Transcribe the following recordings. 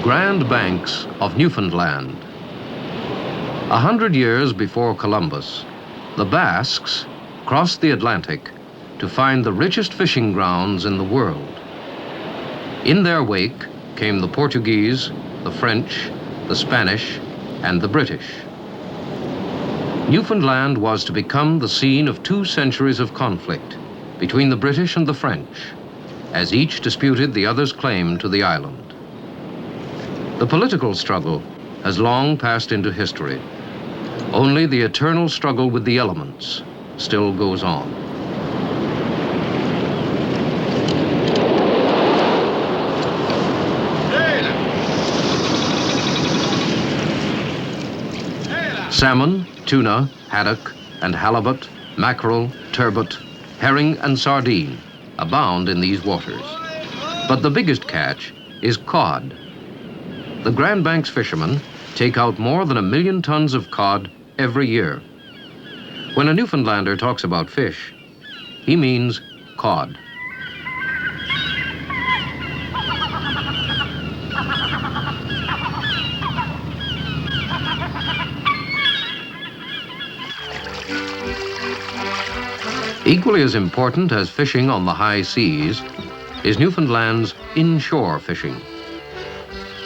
Grand Banks of Newfoundland. 100 years before Columbus, the Basques crossed the Atlantic to find the richest fishing grounds in the world. In their wake came the Portuguese, the French, the Spanish, and the British. Newfoundland was to become the scene of 2 centuries of conflict between the British and the French, as each disputed the other's claim to the island. The political struggle has long passed into history. Only the eternal struggle with the elements still goes on. Salmon, tuna, haddock, and halibut, mackerel, turbot, herring, and sardine abound in these waters. But the biggest catch is cod. The Grand Banks fishermen take out more than 1 million tons of cod every year. When a Newfoundlander talks about fish, he means cod. Equally as important as fishing on the high seas is Newfoundland's inshore fishing.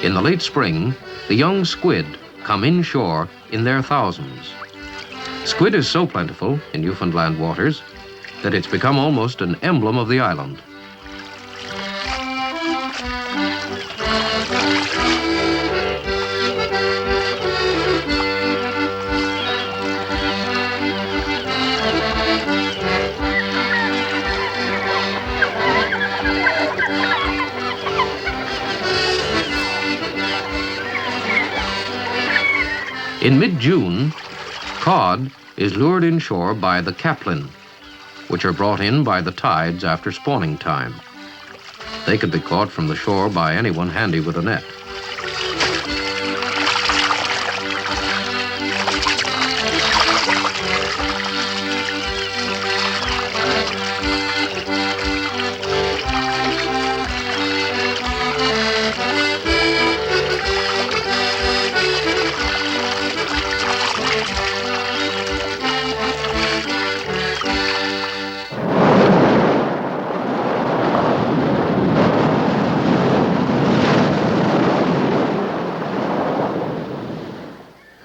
In the late spring, the young squid come inshore in their thousands. Squid is so plentiful in Newfoundland waters that it's become almost an emblem of the island. In mid-June, cod is lured inshore by the caplin, which are brought in by the tides after spawning time. They could be caught from the shore by anyone handy with a net.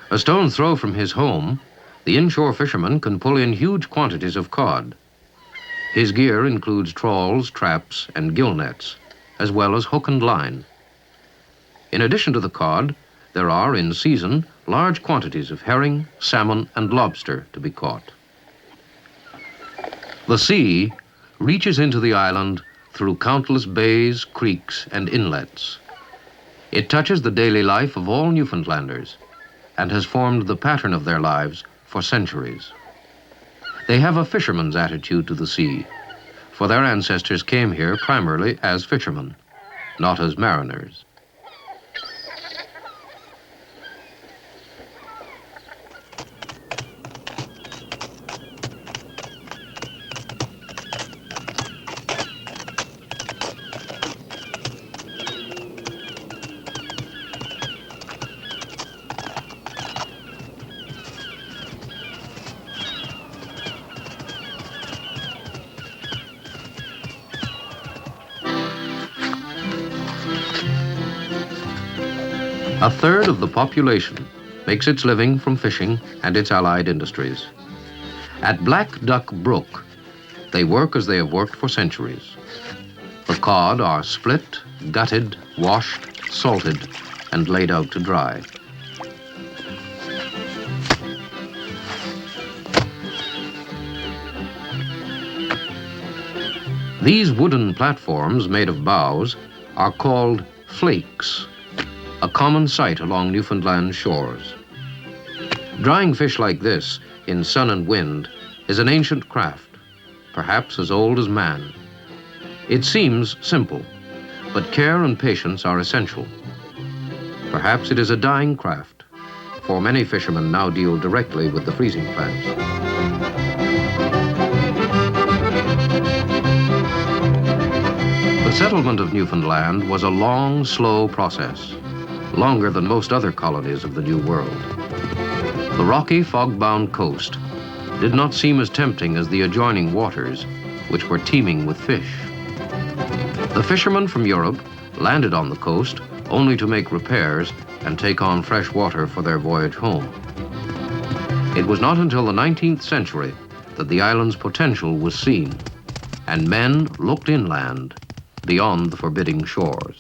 A stone's throw from his home, the inshore fisherman can pull in huge quantities of cod. His gear includes trawls, traps, and gill nets, as well as hook and line. In addition to the cod, there are, in season, large quantities of herring, salmon, and lobster to be caught. The sea reaches into the island through countless bays, creeks, and inlets. It touches the daily life of all Newfoundlanders and has formed the pattern of their lives for centuries. They have a fisherman's attitude to the sea, for their ancestors came here primarily as fishermen, not as mariners. A third of the population makes its living from fishing and its allied industries. At Black Duck Brook, they work as they have worked for centuries. The cod are split, gutted, washed, salted, and laid out to dry. These wooden platforms made of boughs are called flakes, a common sight along Newfoundland shores. Drying fish like this in sun and wind is an ancient craft, perhaps as old as man. It seems simple, but care and patience are essential. Perhaps it is a dying craft, for many fishermen now deal directly with the freezing plants. The settlement of Newfoundland was a long, slow process. longer than most other colonies of the New World. The rocky, fog-bound coast did not seem as tempting as the adjoining waters, which were teeming with fish. The fishermen from Europe landed on the coast only to make repairs and take on fresh water for their voyage home. It was not until the 19th century that the island's potential was seen, and men looked inland beyond the forbidding shores.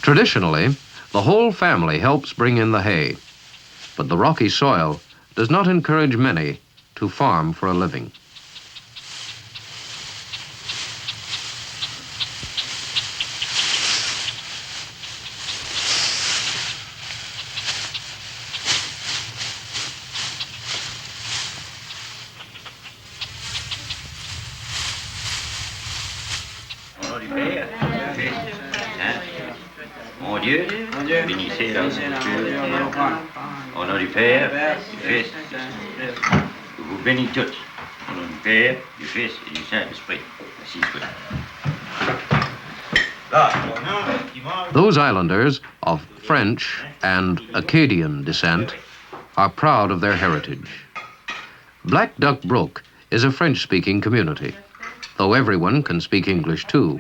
Traditionally, the whole family helps bring in the hay, but the rocky soil does not encourage many to farm for a living. Mon Dieu, bénissez la nourriture. Au nom du Père, du Fils, je vous bénis tous. Au nom du Père, du Fils et du Saint-Esprit. Ainsi soit. Those islanders of French and Acadian descent are proud of their heritage. Black Duck Brook is a French-speaking community, though everyone can speak English too.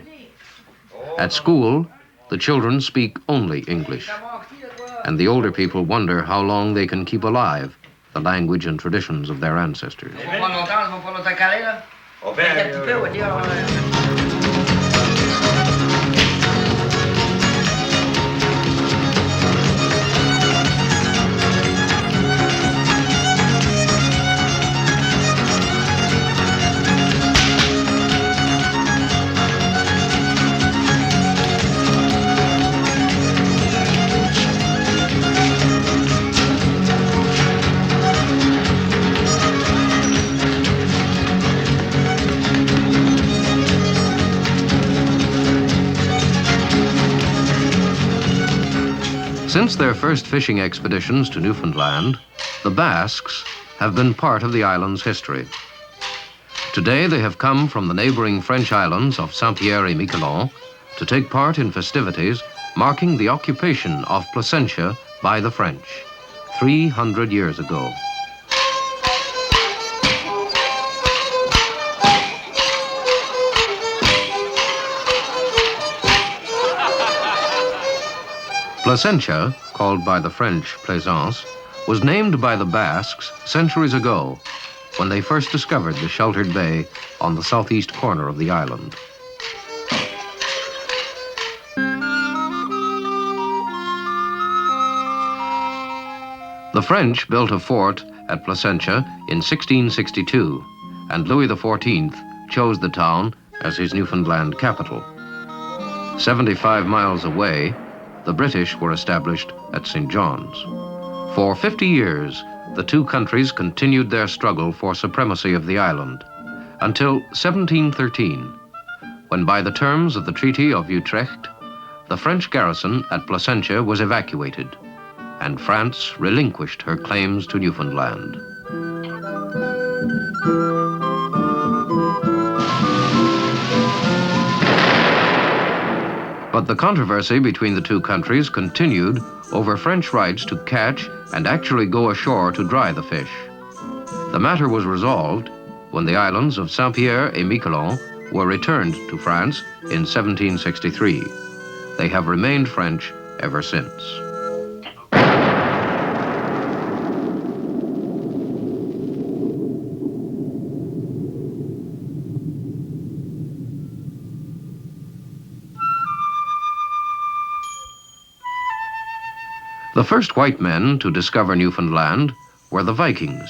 At school, the children speak only English, and the older people wonder how long they can keep alive the language and traditions of their ancestors. Since their first fishing expeditions to Newfoundland, the Basques have been part of the island's history. Today they have come from the neighboring French islands of Saint-Pierre et Miquelon to take part in festivities marking the occupation of Placentia by the French 300 years ago. Placentia, called by the French Plaisance, was named by the Basques centuries ago when they first discovered the sheltered bay on the southeast corner of the island. The French built a fort at Placentia in 1662, and Louis XIV chose the town as his Newfoundland capital. 75 miles away, the British were established at St. John's. For 50 years, the two countries continued their struggle for supremacy of the island, until 1713, when by the terms of the Treaty of Utrecht, the French garrison at Placentia was evacuated, and France relinquished her claims to Newfoundland. But the controversy between the two countries continued over French rights to catch and actually go ashore to dry the fish. The matter was resolved when the islands of Saint-Pierre et Miquelon were returned to France in 1763. They have remained French ever since. The first white men to discover Newfoundland were the Vikings.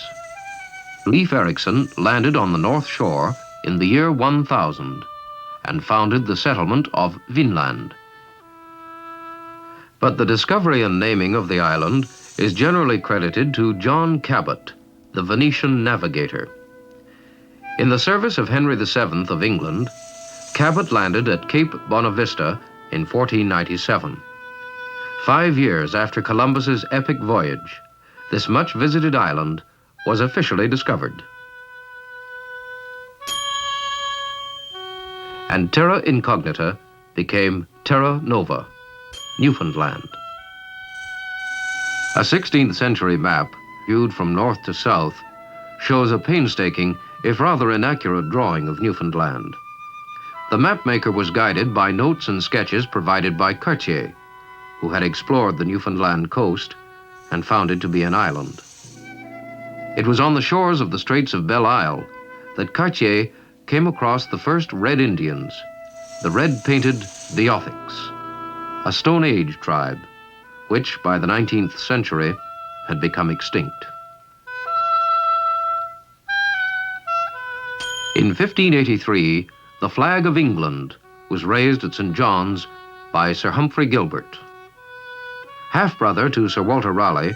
Leif Erikson landed on the north shore in the year 1000 and founded the settlement of Vinland. But the discovery and naming of the island is generally credited to John Cabot, the Venetian navigator. In the service of Henry VII of England, Cabot landed at Cape Bonavista in 1497. 5 years after Columbus's epic voyage, this much-visited island was officially discovered. And Terra Incognita became Terra Nova, Newfoundland. A 16th century map, viewed from north to south, shows a painstaking, if rather inaccurate, drawing of Newfoundland. The mapmaker was guided by notes and sketches provided by Cartier, who had explored the Newfoundland coast and found it to be an island. It was on the shores of the Straits of Belle Isle that Cartier came across the first Red Indians, the red-painted Beothics, a Stone Age tribe, which by the 19th century had become extinct. In 1583, the flag of England was raised at St. John's by Sir Humphrey Gilbert. Half-brother to Sir Walter Raleigh,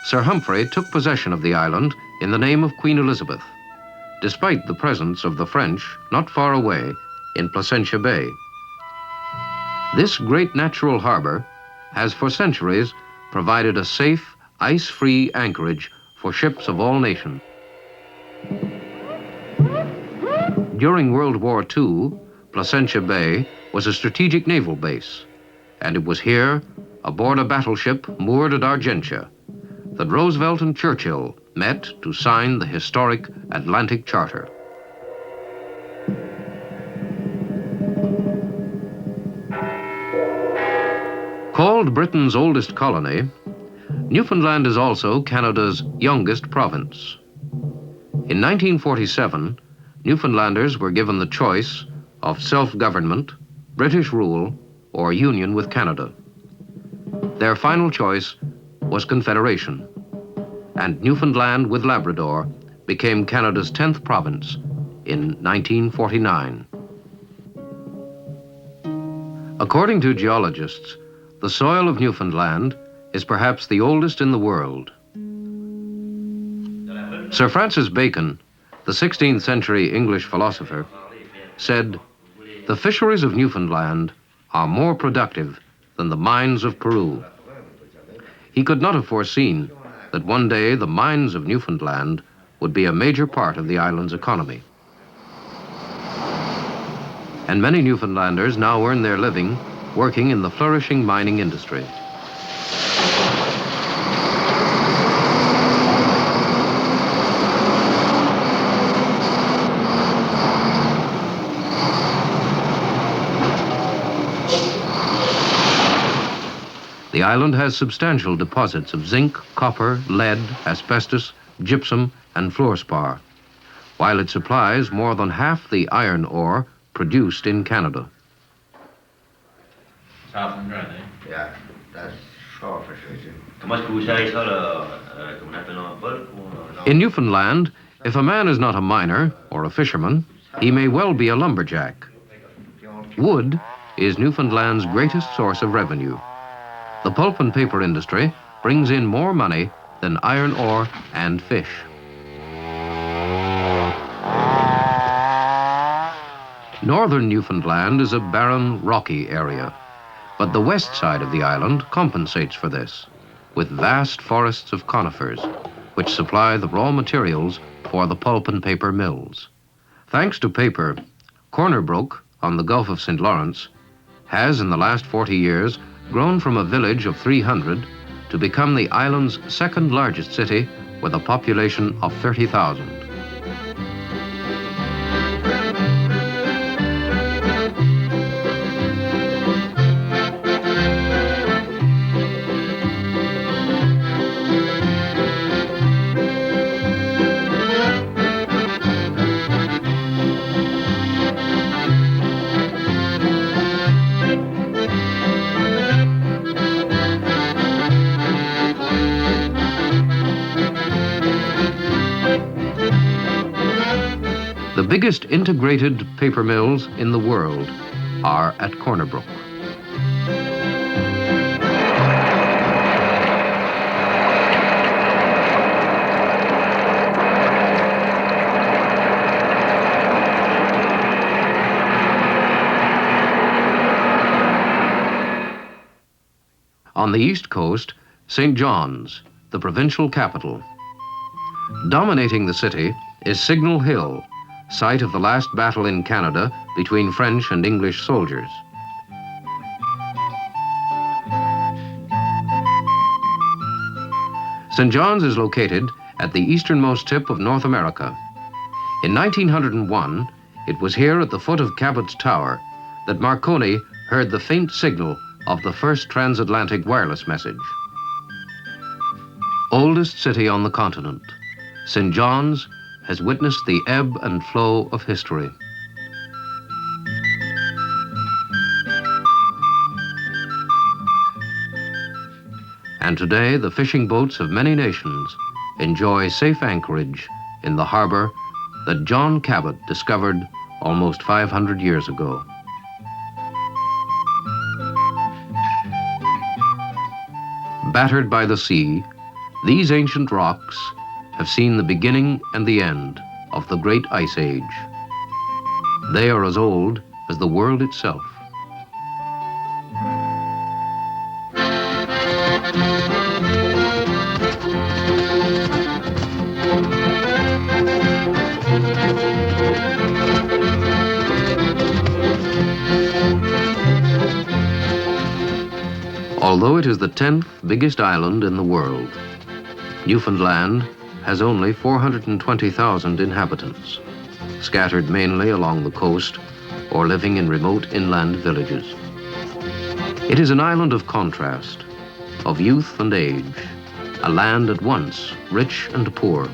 Sir Humphrey took possession of the island in the name of Queen Elizabeth, despite the presence of the French not far away in Placentia Bay. This great natural harbor has for centuries provided a safe, ice-free anchorage for ships of all nations. During World War II, Placentia Bay was a strategic naval base, and it was here, aboard a battleship moored at Argentia, that Roosevelt and Churchill met to sign the historic Atlantic Charter. Called Britain's oldest colony, Newfoundland is also Canada's youngest province. In 1947, Newfoundlanders were given the choice of self-government, British rule, or union with Canada. Their final choice was Confederation, and Newfoundland with Labrador became Canada's 10th province in 1949. According to geologists, the soil of Newfoundland is perhaps the oldest in the world. Sir Francis Bacon, the 16th century English philosopher, said, "The fisheries of Newfoundland are more productive than the mines of Peru." He could not have foreseen that one day the mines of Newfoundland would be a major part of the island's economy. And many Newfoundlanders now earn their living working in the flourishing mining industry. The island has substantial deposits of zinc, copper, lead, asbestos, gypsum, and fluorspar, while it supplies more than half the iron ore produced in Canada. South and dry, eh? Yeah, that's short for sure. Comment est-ce que vous savez ça, là, comme on appelle en bulk ou... In Newfoundland, if a man is not a miner or a fisherman, he may well be a lumberjack. Wood is Newfoundland's greatest source of revenue. The pulp and paper industry brings in more money than iron ore and fish. Northern Newfoundland is a barren, rocky area, but the west side of the island compensates for this with vast forests of conifers, which supply the raw materials for the pulp and paper mills. Thanks to paper, Brook on the Gulf of St. Lawrence has, in the last 40 years, grown from a village of 300 to become the island's second largest city with a population of 30,000. The biggest integrated paper mills in the world are at Brook. On the East Coast, St. John's, the provincial capital. Dominating the city is Signal Hill, site of the last battle in Canada between French and English soldiers. St. John's is located at the easternmost tip of North America. In 1901, it was here at the foot of Cabot's Tower that Marconi heard the faint signal of the first transatlantic wireless message. Oldest city on the continent, St. John's has witnessed the ebb and flow of history. And today, the fishing boats of many nations enjoy safe anchorage in the harbor that John Cabot discovered almost 500 years ago. Battered by the sea, these ancient rocks have seen the beginning and the end of the Great Ice Age. They are as old as the world itself. Although it is the 10th biggest island in the world, Newfoundland has only 420,000 inhabitants, scattered mainly along the coast or living in remote inland villages. It is an island of contrast, of youth and age, a land at once rich and poor.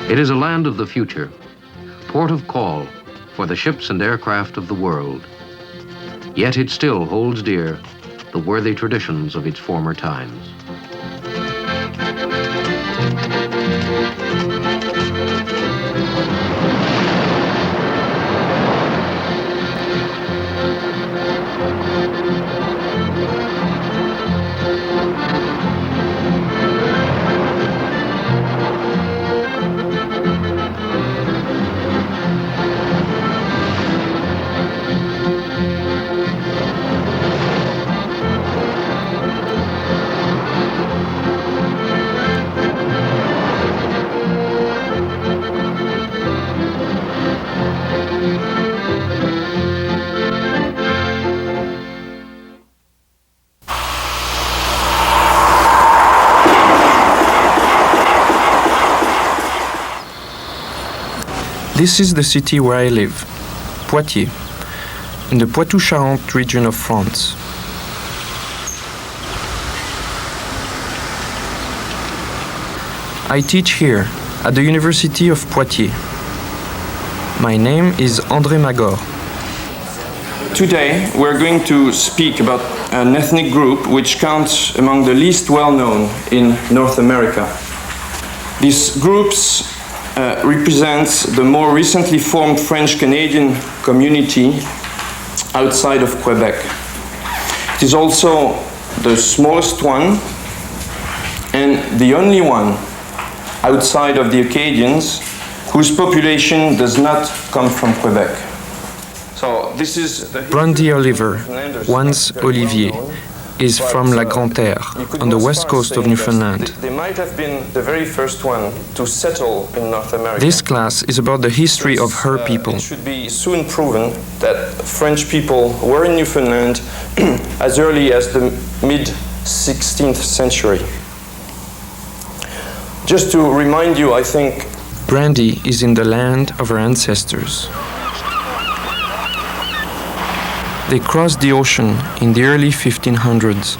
It is a land of the future, port of call for the ships and aircraft of the world. Yet it still holds dear the worthy traditions of its former times. This is the city where I live, Poitiers, in the Poitou-Charentes region of France. I teach here at the University of Poitiers. My name is André Magor. Today we're going to speak about an ethnic group which counts among the least well-known in North America. These groups represents the more recently formed French-Canadian community outside of Quebec. It is also the smallest one and the only one outside of the Acadians whose population does not come from Quebec. So this is Brandy Oliver, once Olivier, is from La Grande-Terre, on the west coast of Newfoundland. They might have been the very first one to settle in North America. This class is about the history of her people. It should be soon proven that French people were in Newfoundland as early as the mid-16th century. Just to remind you, I think Brandy is in the land of her ancestors. They crossed the ocean in the early 1500s,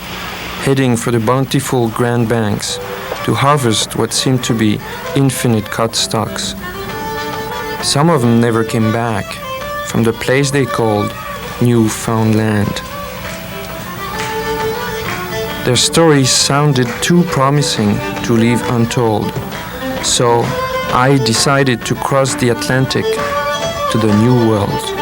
heading for the bountiful Grand Banks to harvest what seemed to be infinite cod stocks. Some of them never came back from the place they called Newfoundland. Their stories sounded too promising to leave untold, so I decided to cross the Atlantic to the New World.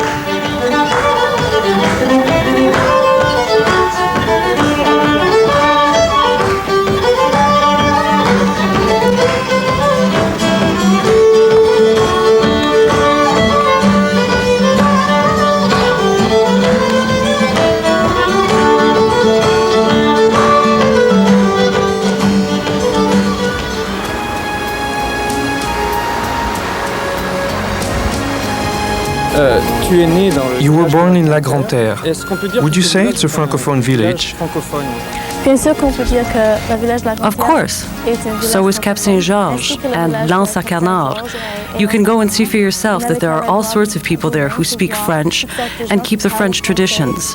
You were born in La Grande Terre. Would you say it's a francophone village? Of course. So is Cap Saint-Georges and Lens-à-Canard. You can go and see for yourself that there are all sorts of people there who speak French and keep the French traditions.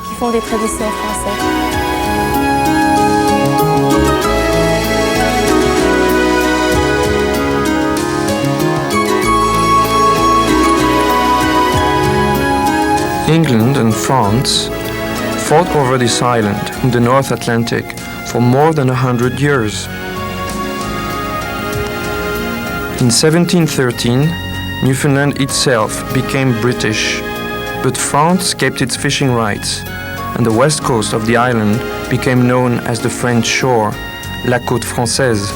England and France fought over this island in the North Atlantic for more than 100 years. In 1713, Newfoundland itself became British, but France kept its fishing rights, and the west coast of the island became known as the French shore, La Côte Française.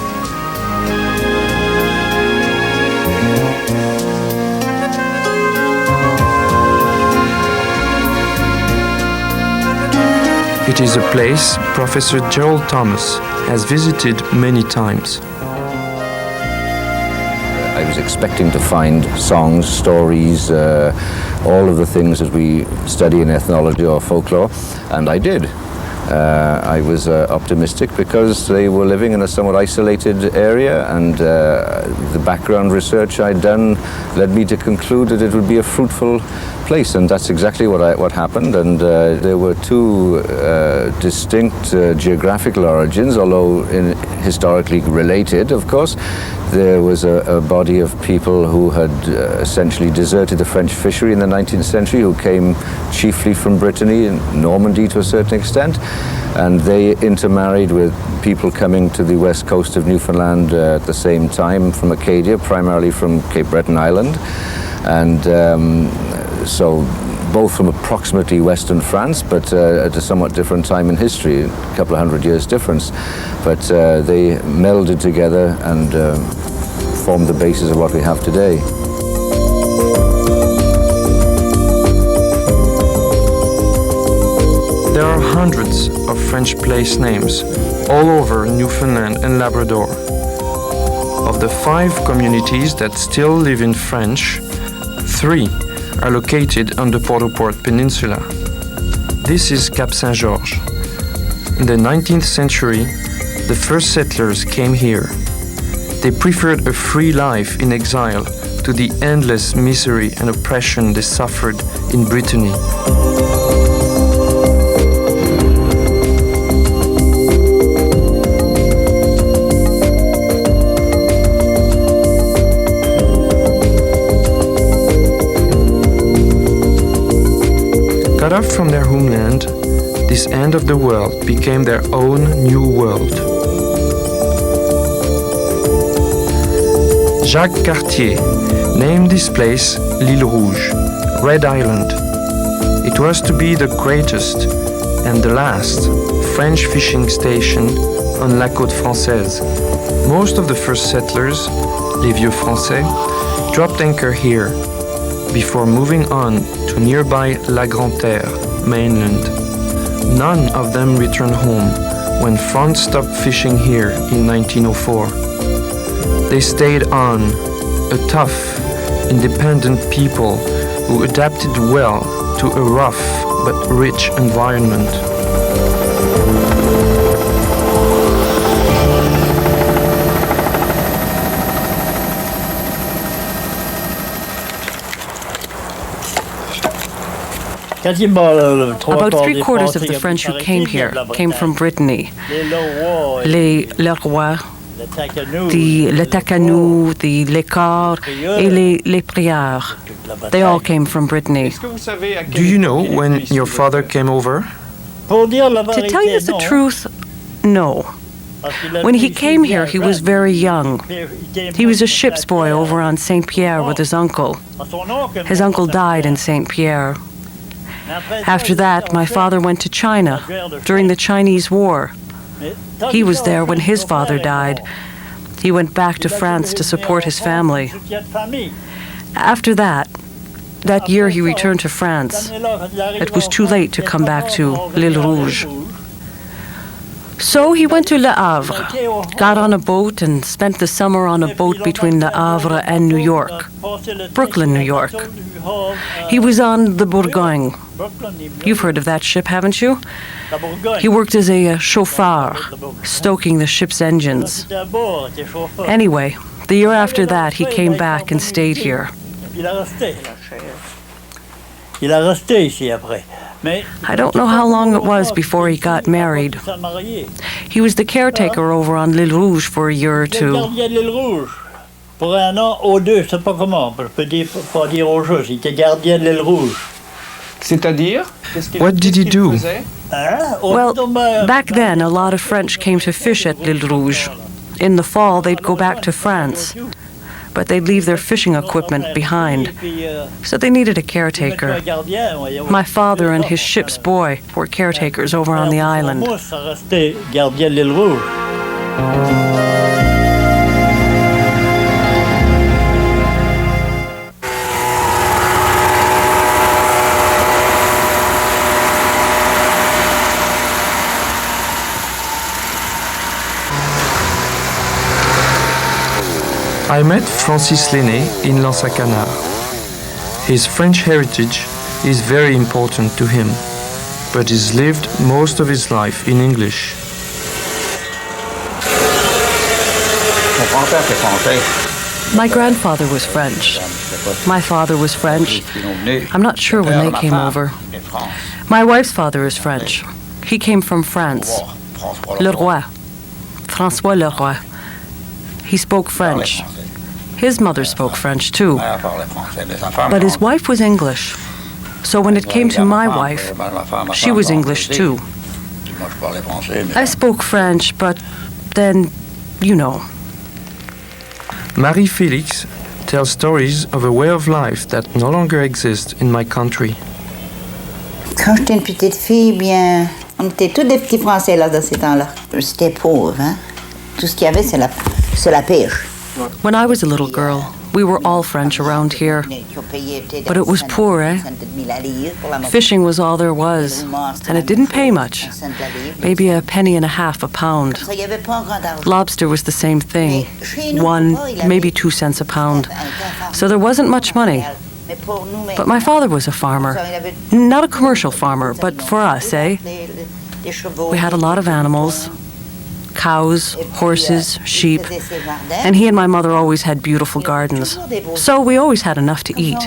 It is a place Professor Gerald Thomas has visited many times. I was expecting to find songs, stories, all of the things that we study in ethnology or folklore, and I did. I was optimistic because they were living in a somewhat isolated area, and the background research I'd done led me to conclude that it would be a fruitful place, and that's exactly what happened. And there were two distinct geographical origins, although historically related, of course. There was a body of people who had essentially deserted the French fishery in the 19th century, who came chiefly from Brittany and Normandy to a certain extent, and they intermarried with people coming to the west coast of Newfoundland at the same time from Acadia, primarily from Cape Breton Island, and so both from approximately western France, but at a somewhat different time in history, a couple of 100 years difference. But they melded together and formed the basis of what we have today. There are hundreds of French place names all over Newfoundland and Labrador. Of the 5 communities that still live in French, 3 are located on the Port-au-Port Peninsula. This is Cap Saint-Georges. In the 19th century, the first settlers came here. They preferred a free life in exile to the endless misery and oppression they suffered in Brittany. Cut off from their homeland, this end of the world became their own new world. Jacques Cartier named this place l'Île Rouge, Red Island. It was to be the greatest and the last French fishing station on La Côte Française. Most of the first settlers, les Vieux Français, dropped anchor here before moving on to nearby La Grande Terre, mainland. None of them returned home when France stopped fishing here in 1904. They stayed on, a tough, independent people who adapted well to a rough but rich environment. About 3/4 of the French who came here came from Brittany. Les Leroy, les Tacanou, the Lécart, et les Prieurs. They all came from Brittany. Do you know when your father came over? To tell you the truth, no. When he came here, he was very young. He was a ship's boy over on St. Pierre with his uncle. His uncle died in St. Pierre. After that, my father went to China during the Chinese War. He was there when his father died. He went back to France to support his family. After that year he returned to France. It was too late to come back to l'Île Rouge. So he went to Le Havre, got on a boat and spent the summer on a boat between Le Havre and New York, Brooklyn, New York. He was on the Bourgogne. You've heard of that ship, haven't you? He worked as a chauffeur, stoking the ship's engines. Anyway, the year after that, he came back and stayed here. I don't know how long it was before he got married. He was the caretaker over on L'Île Rouge for a year or two. What did he do? Well, back then, a lot of French came to fish at L'Île Rouge. In the fall, they'd go back to France, but they'd leave their fishing equipment behind. So they needed a caretaker. My father and his ship's boy were caretakers over on the island. I met Francis Lenné in Lansacanard. His French heritage is very important to him, but he's lived most of his life in English. My grandfather was French. My father was French. I'm not sure when they came over. My wife's father is French. He came from France. Le Roi. François Le Roi. He spoke French. His mother spoke French too. But his wife was English. So when it came to my wife, she was English too. I spoke French, but then, you know. Marie Félix tells stories of a way of life that no longer exists in my country. Quand j'étais une petite fille, bien, on était tous des petits Français là dans ces temps-là. C'était pauvre, hein. Tout ce qu'il y avait, c'est la pêche. When I was a little girl, we were all French around here. But it was poor, eh? Fishing was all there was, and it didn't pay much. Maybe a penny and a half a pound. Lobster was the same thing. 1, maybe 2 cents a pound. So there wasn't much money. But my father was a farmer. Not a commercial farmer, but for us, eh? We had a lot of animals. Cows, horses, sheep, and he and my mother always had beautiful gardens. So we always had enough to eat.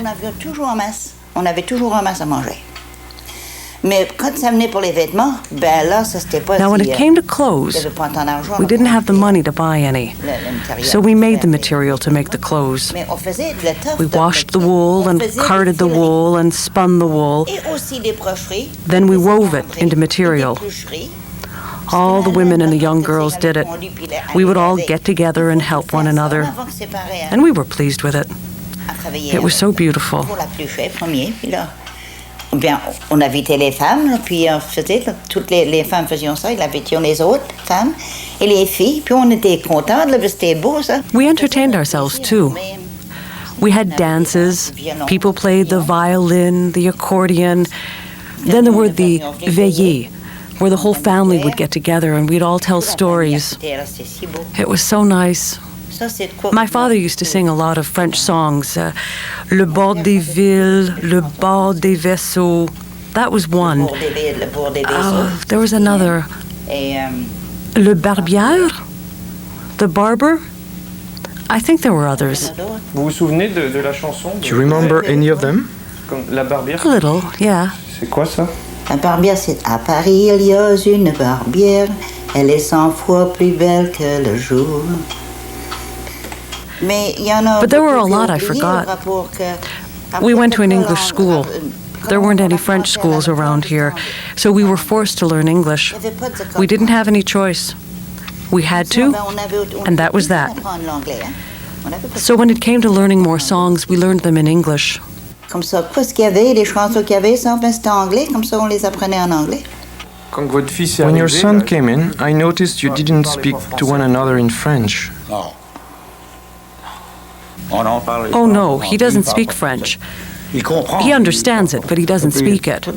Now when it came to clothes, we didn't have the money to buy any. So we made the material to make the clothes. We washed the wool and carded the wool and spun the wool. Then we wove it into material. All the women and the young girls did it. We would all get together and help one another. And we were pleased with it. It was so beautiful. On invitait les femmes, puis on faisait, toutes les femmes faisaient ça, ils invitaient les autres femmes et les filles, puis on était contents, c'était beau ça. We entertained ourselves too. We had dances, people played the violin, the accordion. Then there were the veillées, where the whole family would get together and we'd all tell stories. It was so nice. My father used to sing a lot of French songs. Le bord des villes, le bord des vaisseaux. That was one. There was another. Le barbier? The barber? I think there were others. Vous vous souvenez de la chanson? Do you remember any of them? La barbière? A little, yeah. C'est quoi ça? La barbière, c'est à Paris, il y a une barbière. Elle est 100 fois plus belle que le jour. But there were a lot I forgot. We went to an English school. There weren't any French schools around here, so we were forced to learn English. We didn't have any choice. We had to, and that was that. So when it came to learning more songs, we learned them in English. Comme ça, qu'est-ce qu'il y avait, les chansons qu'il y avait, ça, c'était anglais, comme ça on les apprenait en anglais. When your son came in, I noticed you didn't speak to one another in French. Oh no, he doesn't speak French. He understands it, but he doesn't speak it.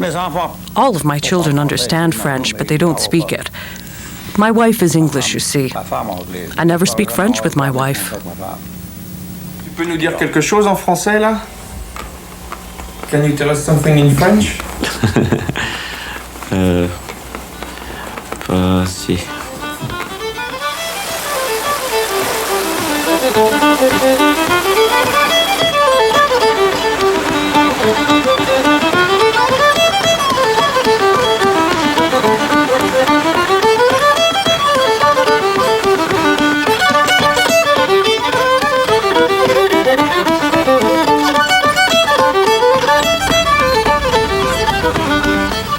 All of my children understand French, but they don't speak it. My wife is English, you see. I never speak French with my wife. Tu peux nous dire quelque chose en français, là? Can you tell us something in French? Si.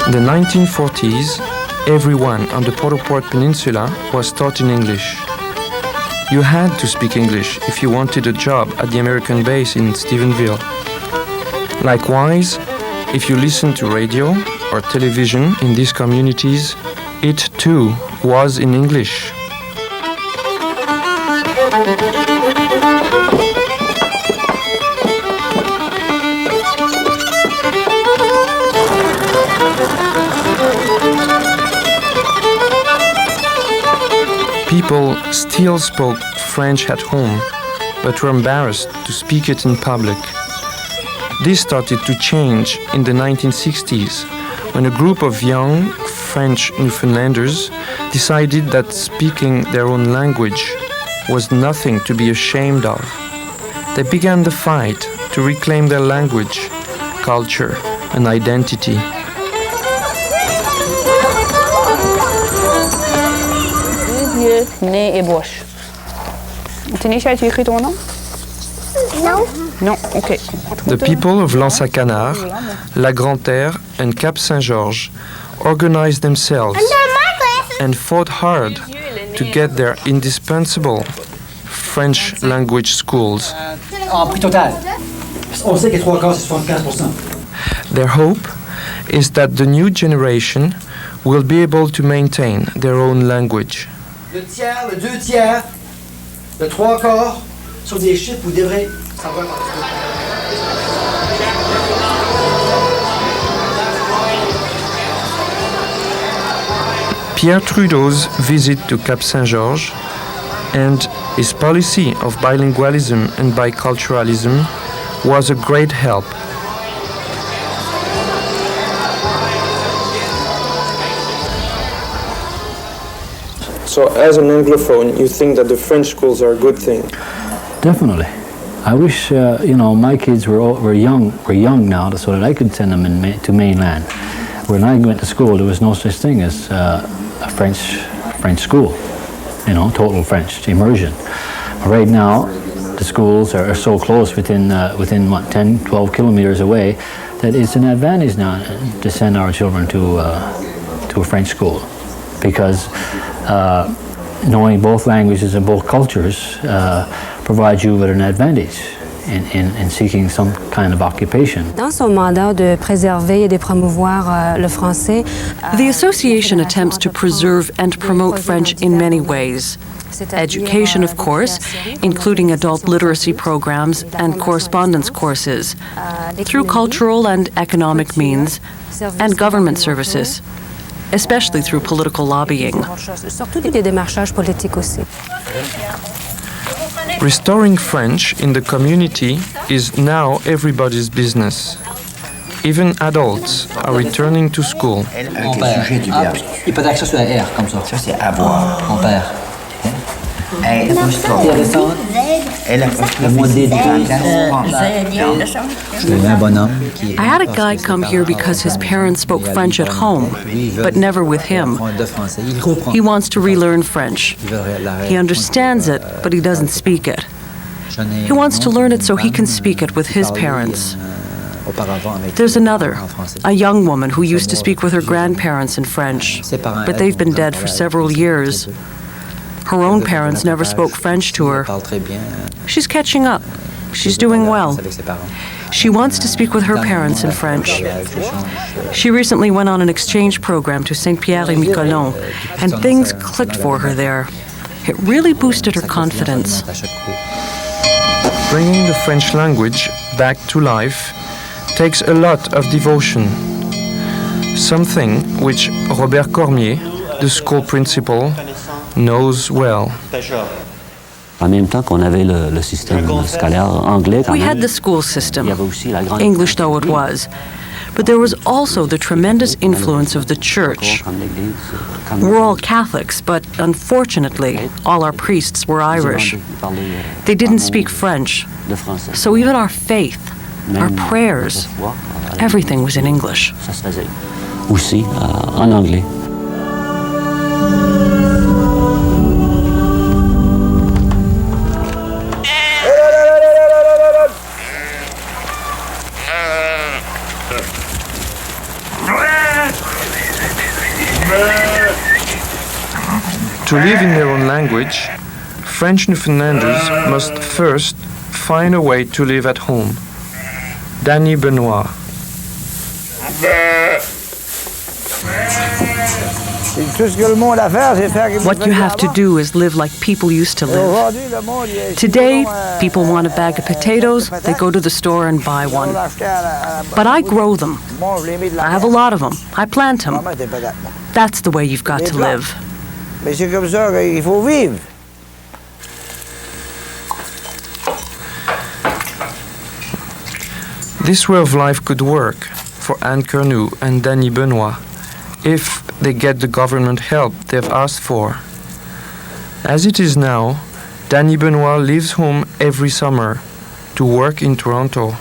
In the 1940s, everyone on the Port-au-Port Peninsula was taught in English. You had to speak English if you wanted a job at the American base in Stephenville. Likewise, if you listened to radio or television in these communities, it too was in English. People still spoke French at home, but were embarrassed to speak it in public. This started to change in the 1960s, when a group of young French Newfoundlanders decided that speaking their own language was nothing to be ashamed of. They began the fight to reclaim their language, culture, and identity. Nez et bouche. Tanisha, as-tu écrit ton nom? Non. Non, ok. The people of L'Anse-à-Canard, La Grande-Terre, and Cap Saint-Georges organized themselves and fought hard to get their indispensable French language schools. En prix total. On sait que 3/4, c'est 75%. Their hope is that the new generation will be able to maintain their own language. Le tiers, le 2/3, le 3/4 sont des chiffres où vous devrez savoir participer. Pierre Trudeau's visit to Cap Saint-Georges and his policy of bilingualism and biculturalism was a great help. So as an Anglophone, you think that the French schools are a good thing? Definitely. I wish, my kids were young now, so that I could send them to mainland. When I went to school, there was no such thing as a French school, total French immersion. Right now, the schools are so close within 10, 12 kilometers away that it's an advantage now to send our children to a French school, because knowing both languages and both cultures provides you with an advantage in seeking some kind of occupation. Dans son mandat de préserver et de promouvoir le français, the association attempts to preserve and promote French in many ways. Education, of course, including adult literacy programs and correspondence courses, through cultural and economic means, and government services, especially through political lobbying. Surtout des démarchages politiques aussi. Restoring French in the community is now everybody's business. Even adults are returning to school. Mon père. Il peut accès sur la R comme ça. Ça, c'est avoir. Mon père. Elle I had a guy come here because his parents spoke French at home, but never with him. He wants to relearn French. He understands it, but he doesn't speak it. He wants to learn it so he can speak it with his parents. There's another, a young woman who used to speak with her grandparents in French, but they've been dead for several years. Her own parents never spoke French to her. She's catching up. She's doing well. She wants to speak with her parents in French. She recently went on an exchange program to Saint-Pierre-et-Miquelon, and things clicked for her there. It really boosted her confidence. Bringing the French language back to life takes a lot of devotion, something which Robert Cormier, the school principal knows well. En même temps qu'on avait le système scolaire anglais. We had the school system, English though it was. But there was also the tremendous influence of the church. We're all Catholics, but unfortunately, all our priests were Irish. They didn't speak French. So even our faith, our prayers, everything was in English. Ça se faisait aussi en anglais. To live in their own language, French Newfoundlanders must first find a way to live at home. Danny Benoit. What you have to do is live like people used to live. Today, people want a bag of potatoes, they go to the store and buy one. But I grow them. I have a lot of them. I plant them. That's the way you've got to live. This way of life could work for Anne Cornu and Danny Benoit if they get the government help they've asked for. As it is now, Danny Benoit leaves home every summer to work in Toronto.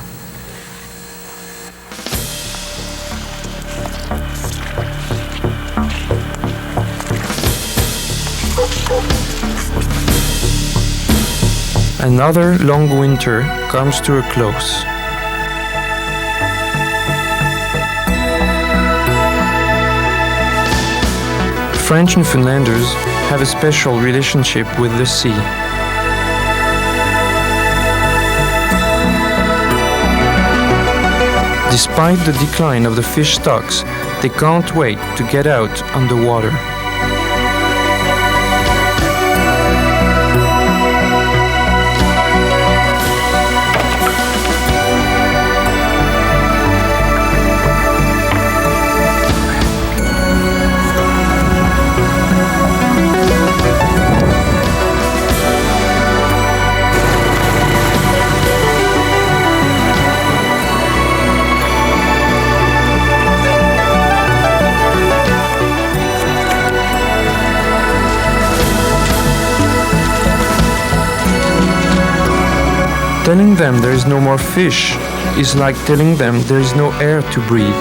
Another long winter comes to a close. French Newfoundlanders have a special relationship with the sea. Despite the decline of the fish stocks, they can't wait to get out on the water. Telling them there is no more fish is like telling them there is no air to breathe.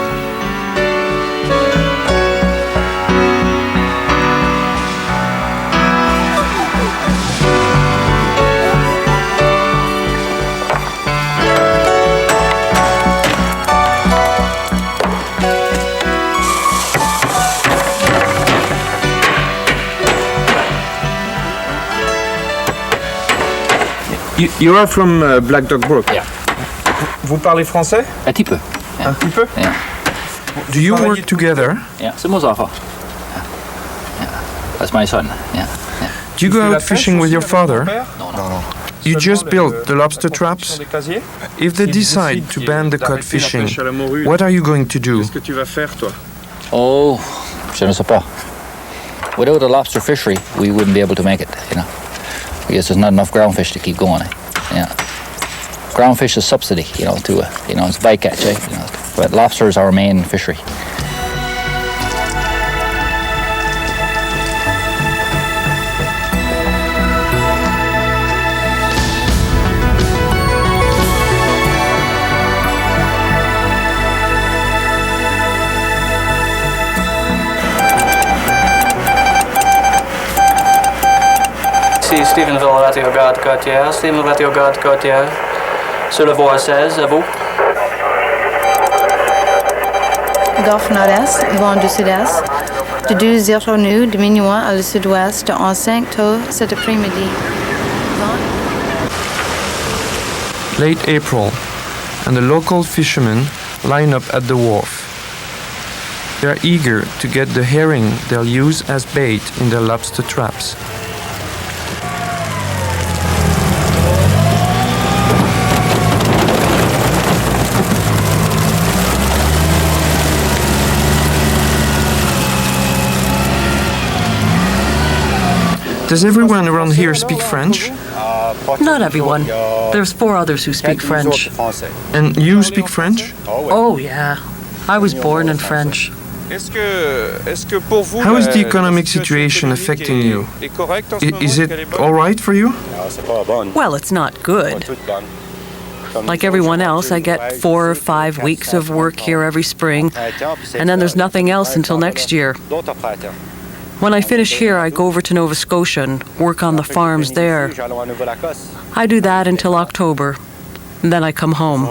You are from Black Dog Brook. Yeah. Vous parlez français? Un petit peu. Yeah. Un petit peu? Yeah. Do you work together? Yeah, c'est mon enfant. Yeah. That's my son. Yeah. Yeah. Do you go out fishing with your father? No. You just built the lobster traps? If they decide to ban the cod fishing, what are you going to do? Oh, je ne sais pas. Without a lobster fishery, we wouldn't be able to make it, you know. Because there's not enough groundfish to keep going. Yeah, groundfish is subsidy, you know, to it's bycatch, you know. But lobster is our main fishery. Stephenville, Ratio-Garde-Côtière, Stephenville, Ratio-Garde-Côtière, sur la voie 16, à vous. Golfe nord-est, vent du sud-est, de 2,0 nœuds diminuant à le sud-ouest en 5 taux cet après-midi. Late April, and the local fishermen line up at the wharf. They are eager to get the herring they'll use as bait in their lobster traps. Does everyone around here speak French? Not everyone. There's 4 others who speak French. And you speak French? Oh, yeah. I was born in French. How is the economic situation affecting you? Is it all right for you? Well, it's not good. Like everyone else, I get 4 or 5 weeks of work here every spring, and then there's nothing else until next year. When I finish here, I go over to Nova Scotia and work on the farms there. I do that until October, and then I come home.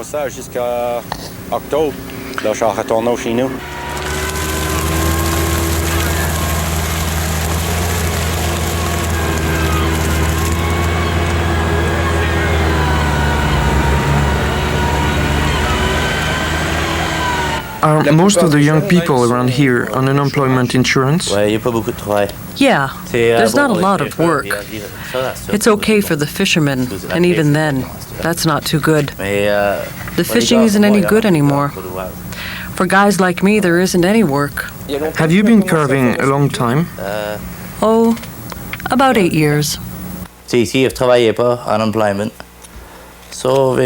Are most of the young people around here on unemployment insurance? Yeah, there's not a lot of work. It's okay for the fishermen, and even then, that's not too good. The fishing isn't any good anymore. For guys like me, there isn't any work. Have you been carving a long time? Oh, about 8 years. Ici, je travaillais pas, unemployment. So,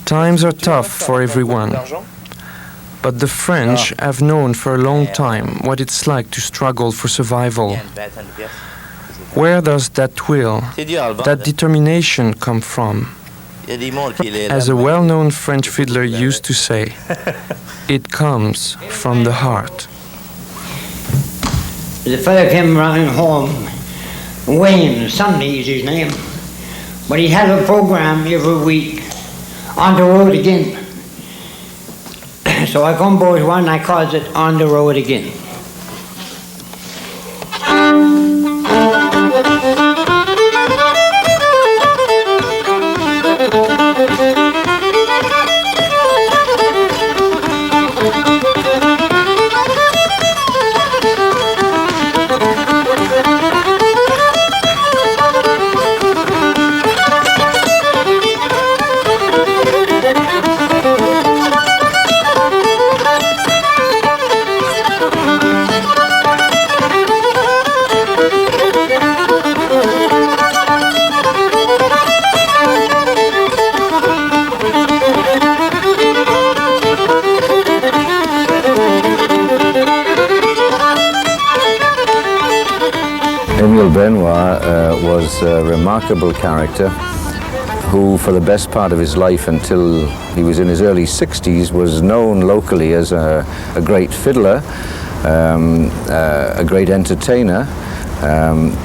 Times are tough for everyone, but the French have known for a long time what it's like to struggle for survival. Where does that will, that determination come from? As a well-known French fiddler used to say, it comes from the heart. The fellow came running home, Wayne, Sunday is his name. But he had a program every week, On the Road Again. So I composed one, I called it On the Road Again. Emil Benoit was a remarkable character who, for the best part of his life until he was in his early 60s, was known locally as a great fiddler, a great entertainer,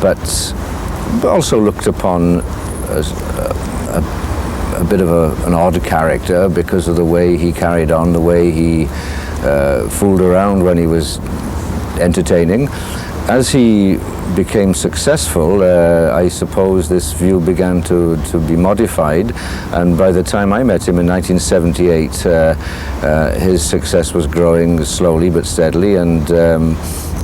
but also looked upon as a bit of an odd character because of the way he carried on, the way he fooled around when he was entertaining. As he became successful, I suppose this view began to be modified, and by the time I met him in 1978, his success was growing slowly but steadily, and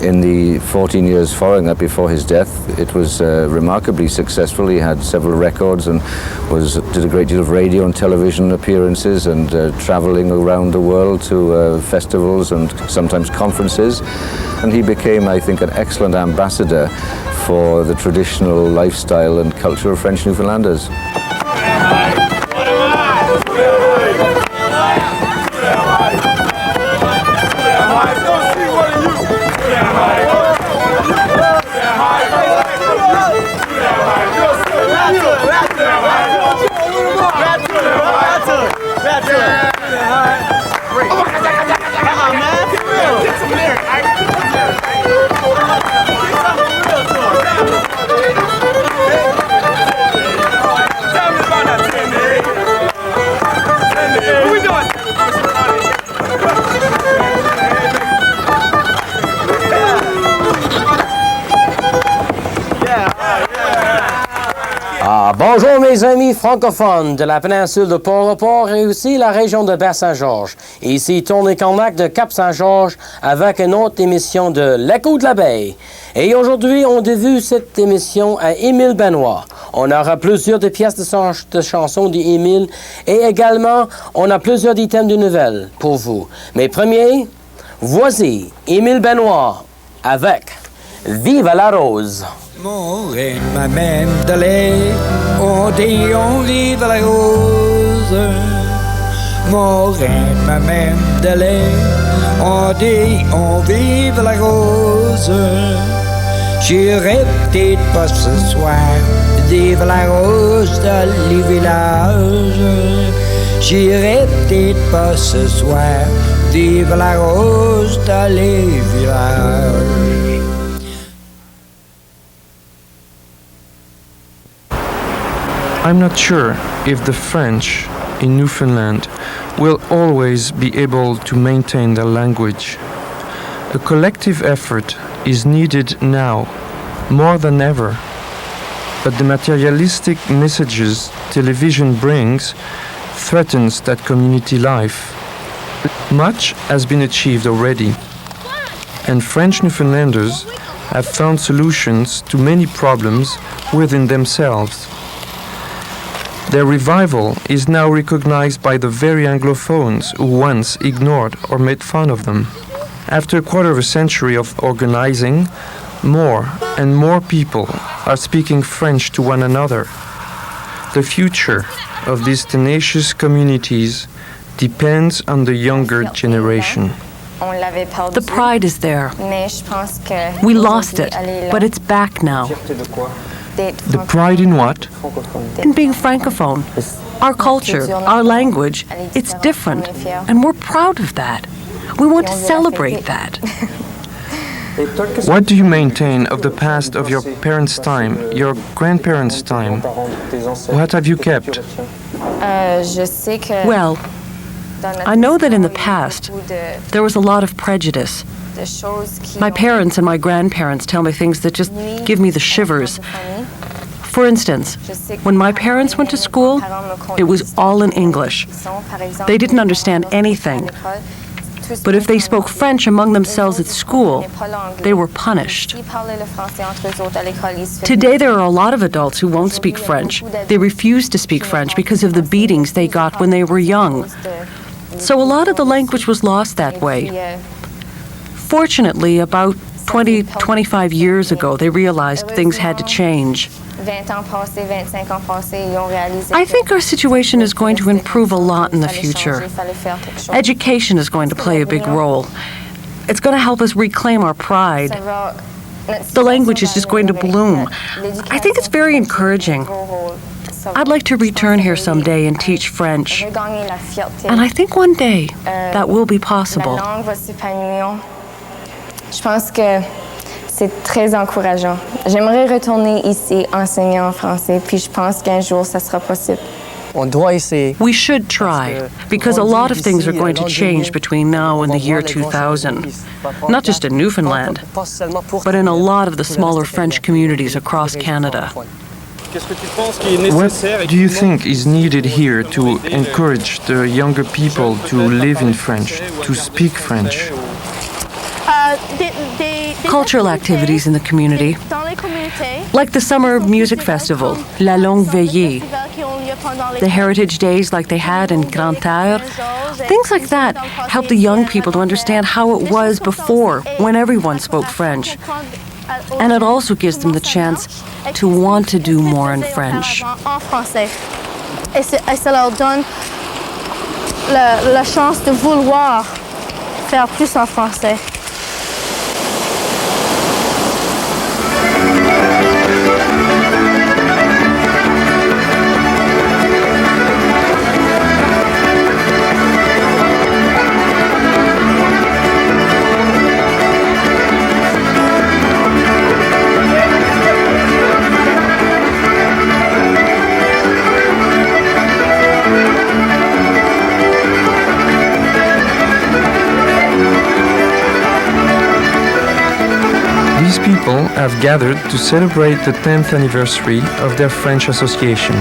in the 14 years following that before his death, it was remarkably successful. He had several records and did a great deal of radio and television appearances and traveling around the world to festivals and sometimes conferences. And he became, I think, an excellent ambassador for the traditional lifestyle and culture of French Newfoundlanders. Bonjour mes amis francophones de la péninsule de Port-au-Port et aussi la région de Baie-Saint-Georges. Ici Tony Cormac de Cap-Saint-Georges avec une autre émission de L'écho de la baie. Et aujourd'hui, on dévue cette émission à Emil Benoit. On aura plusieurs de pièces de chansons d'Emile et également, on a plusieurs items de nouvelles pour vous. Mais premier, Voici Emil Benoit avec Vive la rose. Mon reine, ma même de lait, on dit on vive la rose. Mon reine, ma même de lait, on dit on vive la rose. J'irai peut-être pas ce soir, vive la rose dans les villages. J'irai peut-être pas ce soir, vive la rose dans les villages. I'm not sure if the French in Newfoundland will always be able to maintain their language. A collective effort is needed now, more than ever. But the materialistic messages television brings threatens that community life. Much has been achieved already, and French Newfoundlanders have found solutions to many problems within themselves. Their revival is now recognized by the very Anglophones who once ignored or made fun of them. After a quarter of a century of organizing, more and more people are speaking French to one another. The future of these tenacious communities depends on the younger generation. The pride is there. We lost it, but it's back now. The pride in what? In being Francophone. Our culture, our language, it's different, and we're proud of that. We want to celebrate that. What do you maintain of the past of your parents' time, your grandparents' time? What have you kept? Well, I know that in the past, there was a lot of prejudice. My parents and my grandparents tell me things that just give me the shivers. For instance, when my parents went to school, it was all in English. They didn't understand anything. But if they spoke French among themselves at school, they were punished. Today there are a lot of adults who won't speak French. They refuse to speak French because of the beatings they got when they were young. So a lot of the language was lost that way. Fortunately, about 25 years ago, they realized things had to change. I think our situation is going to improve a lot in the future. Education is going to play a big role. It's going to help us reclaim our pride. The language is just going to bloom. I think it's very encouraging. I'd like to return here someday and teach French. And I think one day that will be possible. Je pense que c'est très encourageant. J'aimerais retourner ici, enseigner en français, puis je pense qu'un jour, ça sera possible. We should try, because a lot of things are going to change between now and the year 2000. Not just in Newfoundland, but in a lot of the smaller French communities across Canada. What do you think is needed here to encourage the younger people to live in French, to speak French? Cultural activities in the community, like the Summer Music Festival, La Longue Veillée, the Heritage Days like they had in Grand Terre. Things like that help the young people to understand how it was before, when everyone spoke French. And it also gives them the chance to want to do more in French. Et ça leur donne la chance de vouloir faire plus en français. These people have gathered to celebrate the 10th anniversary of their French association.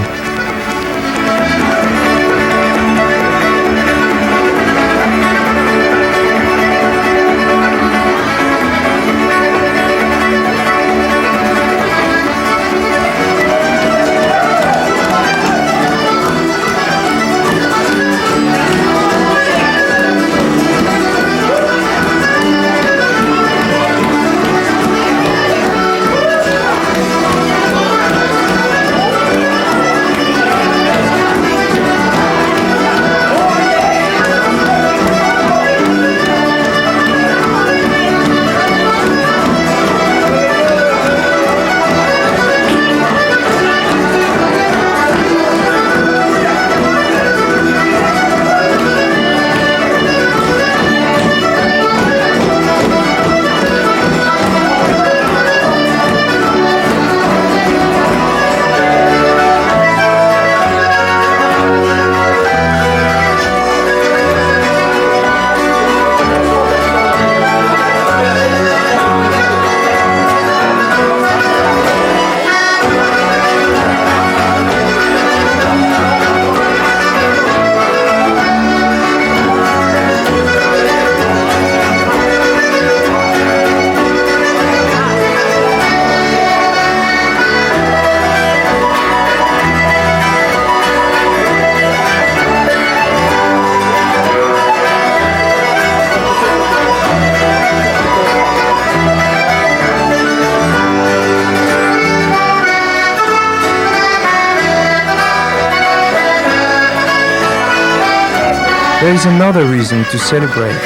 is another reason to celebrate.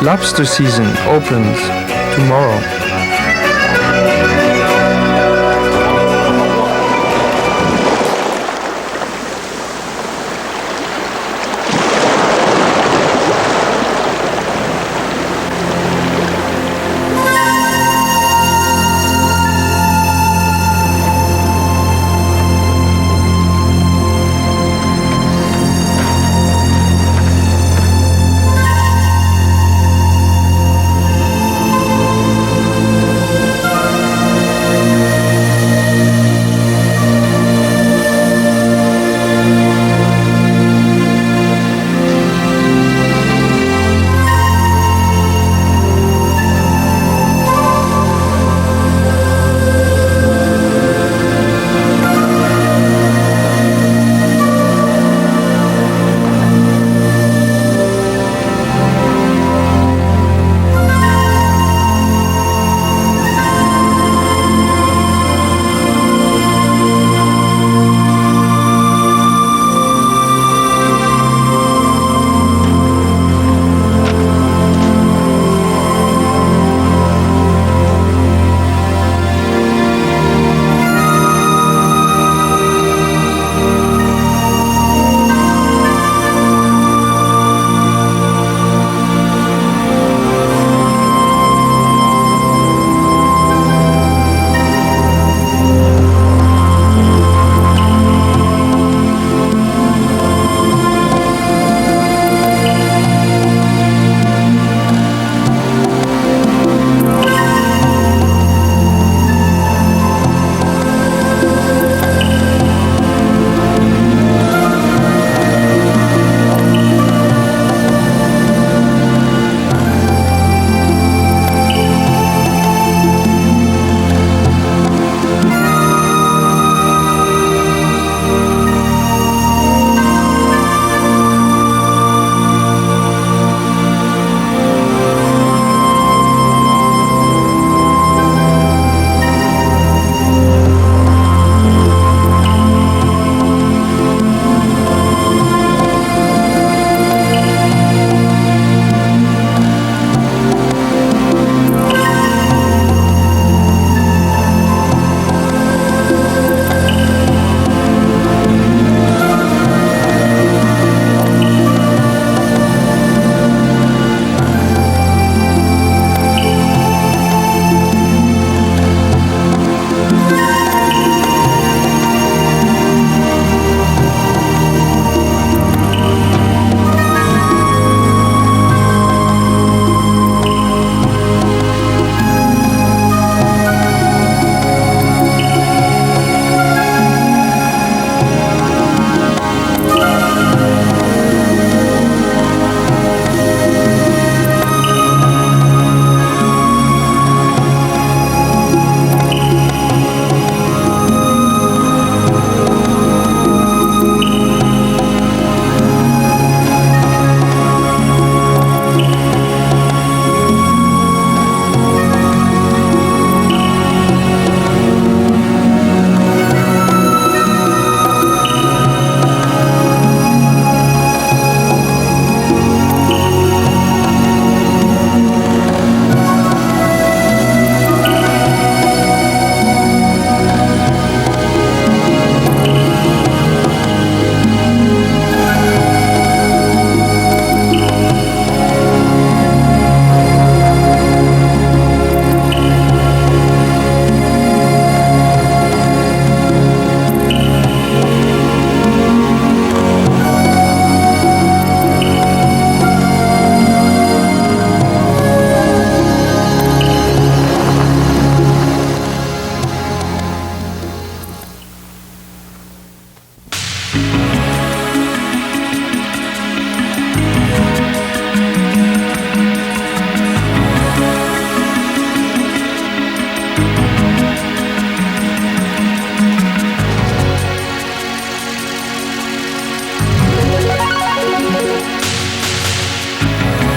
Lobster season opens tomorrow.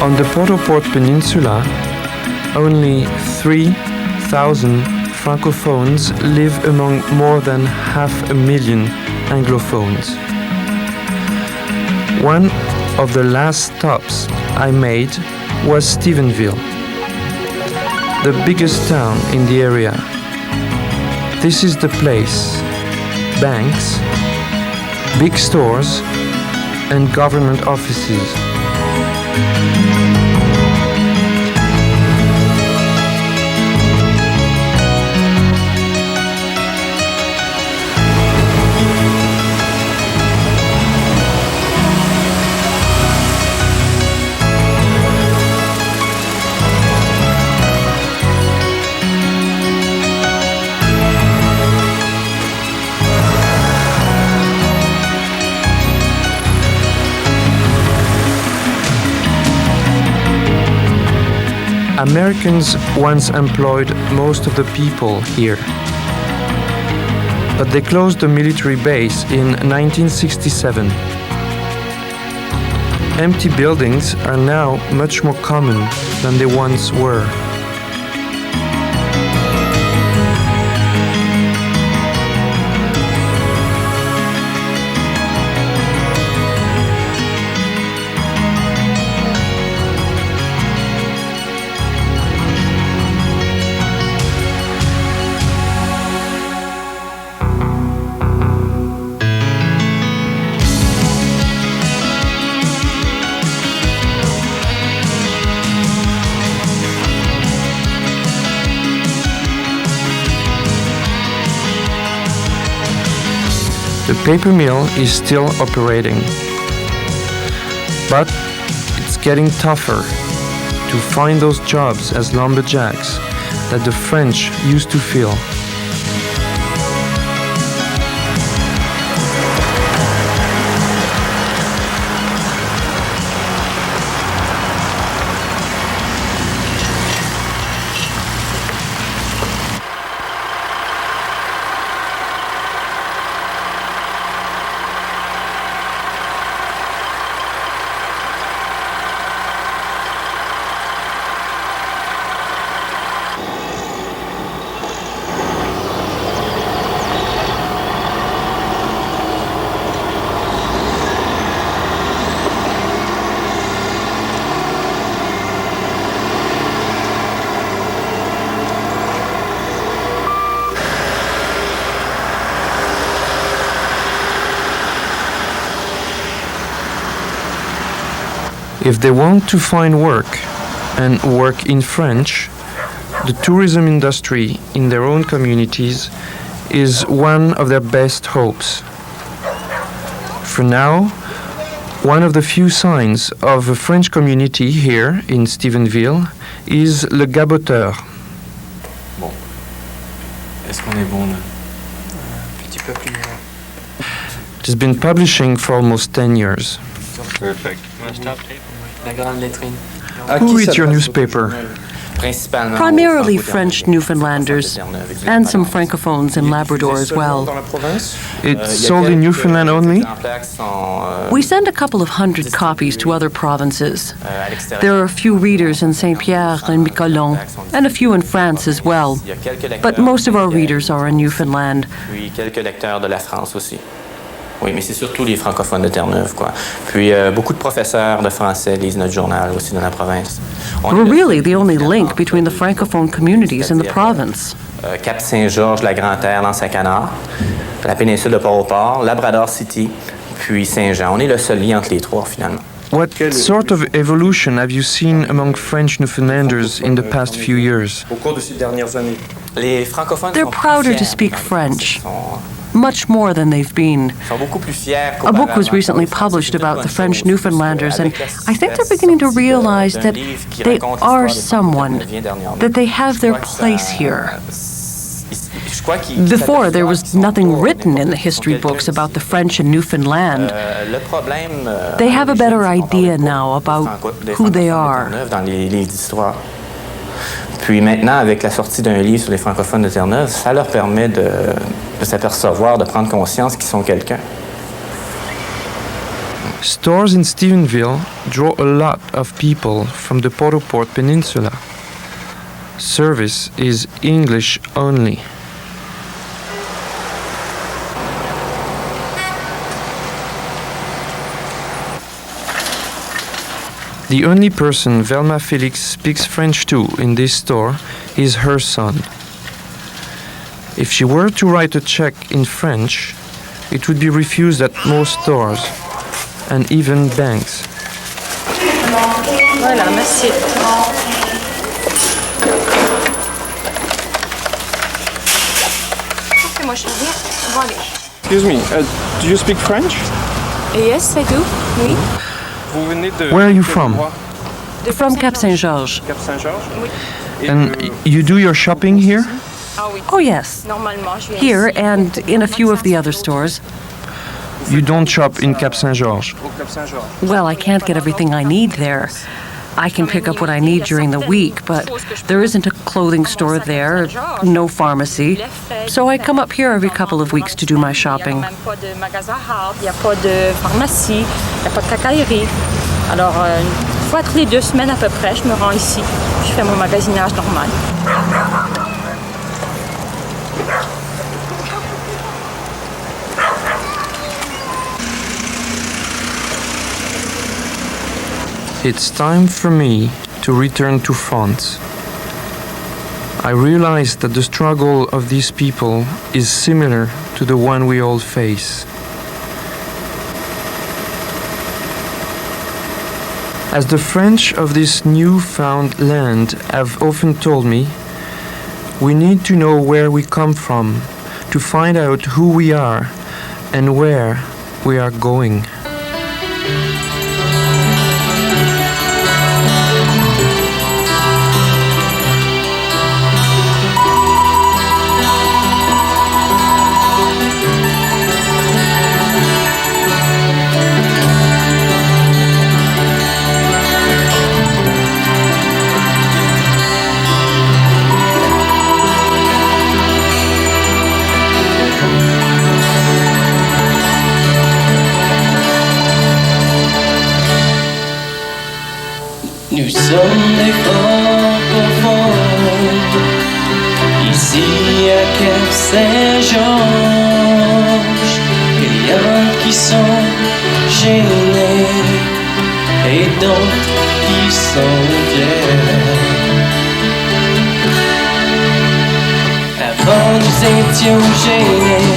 On the Port-au-Port Peninsula, only 3,000 Francophones live among more than 500,000 Anglophones. 1 of the last stops I made was Stephenville, the biggest town in the area. This is the place. Banks, big stores, and government offices. Americans once employed most of the people here, but they closed the military base in 1967. Empty buildings are now much more common than they once were. The paper mill is still operating, but it's getting tougher to find those jobs as lumberjacks that the French used to fill. If they want to find work and work in French, the tourism industry in their own communities is one of their best hopes. For now, one of the few signs of a French community here in Stephenville is le gaboteur. Bon. Est-ce qu'on est bon là? Petit peu plus. It has been publishing for almost 10 years. Perfect. Stop tape. La grande lettrine. Who reads your newspaper? Primarily French Newfoundlanders, and some Francophones in Labrador as well. It's sold in Newfoundland only? We send a couple of hundred copies to other provinces. There are a few readers in Saint-Pierre and Miquelon, and a few in France as well. But most of our readers are in Newfoundland. Oui, mais c'est surtout les francophones de Terre-Neuve, quoi. Puis beaucoup de professeurs de français lisent notre journal aussi dans la province. We're really the only link between the Francophone communities in the province. Cap-Saint-Georges, la Grande-Terre, l'Anse-à-Canard, la péninsule de Port-au-Port, Labrador City, puis Saint-Jean. On est le seul lien entre les trois, finalement. What sort of evolution have you seen among French Newfoundlanders in the past few years? Au cours de ces dernières années. Les francophones They're prouder to speak French. Much more than they've been. A book was recently published about the French Newfoundlanders, and I think they're beginning to realize that they are someone, that they have their place here. Before, there was nothing written in the history books about the French in Newfoundland. They have a better idea now about who they are. Puis maintenant, avec la sortie d'un livre sur les francophones de Terre-Neuve, ça leur permet de s'apercevoir, de prendre conscience qu'ils sont quelqu'un. Stores in Stephenville draw a lot of people from the Port-au-Port Peninsula. Service is English only. The only person Velma Felix speaks French to in this store is her son. If she were to write a check in French, it would be refused at most stores and even banks. Voilà, merci. Excuse me, do you speak French? Yes, I do. Oui. Where are you from? From Cap Saint-Georges. And you do your shopping here? Oh, yes. Here and in a few of the other stores. You don't shop in Cap Saint-Georges? Well, I can't get everything I need there. I can pick up what I need during the week, but there isn't a clothing store there, no pharmacy. So I come up here every couple of weeks to do my shopping. Il n'y a pas de pharmacie, il n'y a pas de quincaillerie. Alors, une fois toutes les 2 semaines à peu près, je me rends ici. Je fais mon magasinage normal. It's time for me to return to France. I realize that the struggle of these people is similar to the one we all face. As the French of this newfound land have often told me, we need to know where we come from to find out who we are and where we are going. Nous sommes des francophones, ici à Cap Saint-Georges. Il y en a qui sont gênés et d'autres qui sont fiers. Avant nous étions gênés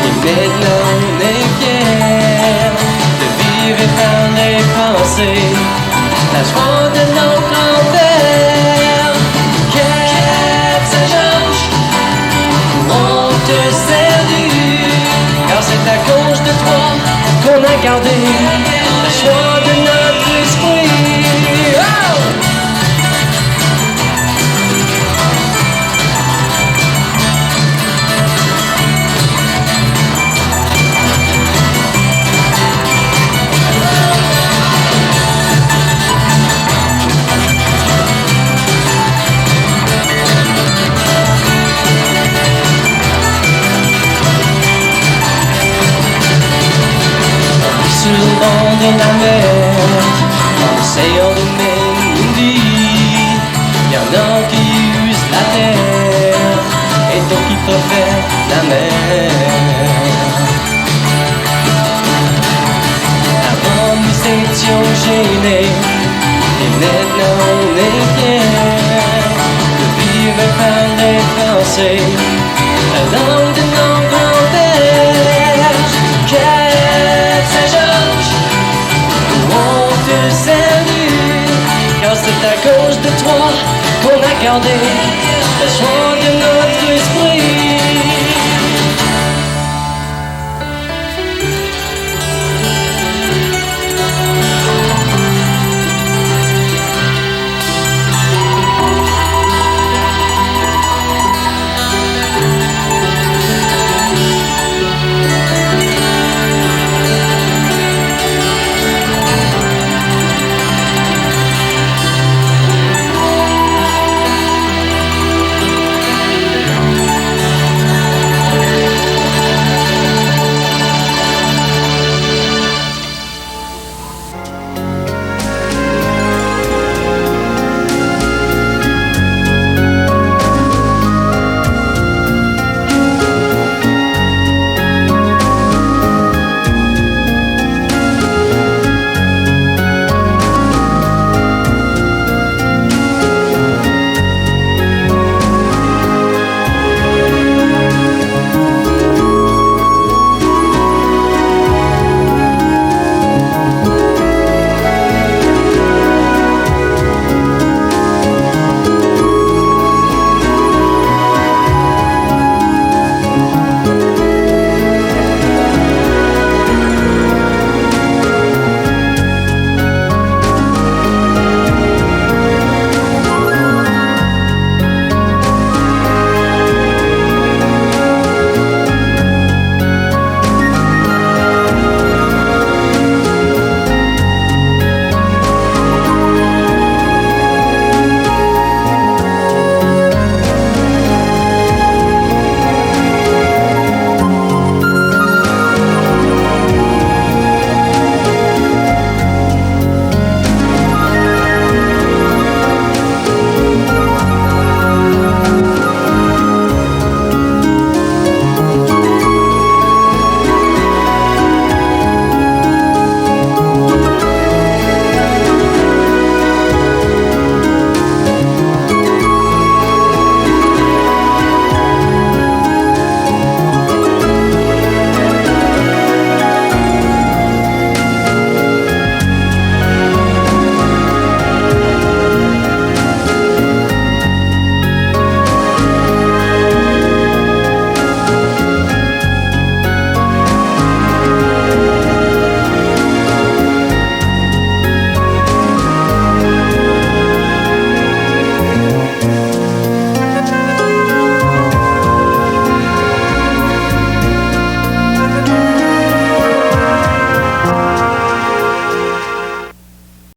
et maintenant on est fiers de vivre et parler français. La joie de nos grands-pères, Cap Saint-Georges, on te salue, car c'est à cause de toi qu'on a gardé la joie de notre esprit. Oh! Sur le bord de la mer, en essayant de mener une vie, y en a qui usent la terre et d'autres qui préfèrent la mer. Avant nous étions gênés et maintenant on est fiers de vivre et parler français, la langue de nos grands-pères. Cap Saint-Georges, on te salue, car c'est à cause de toi qu'on a gardé la joie de nos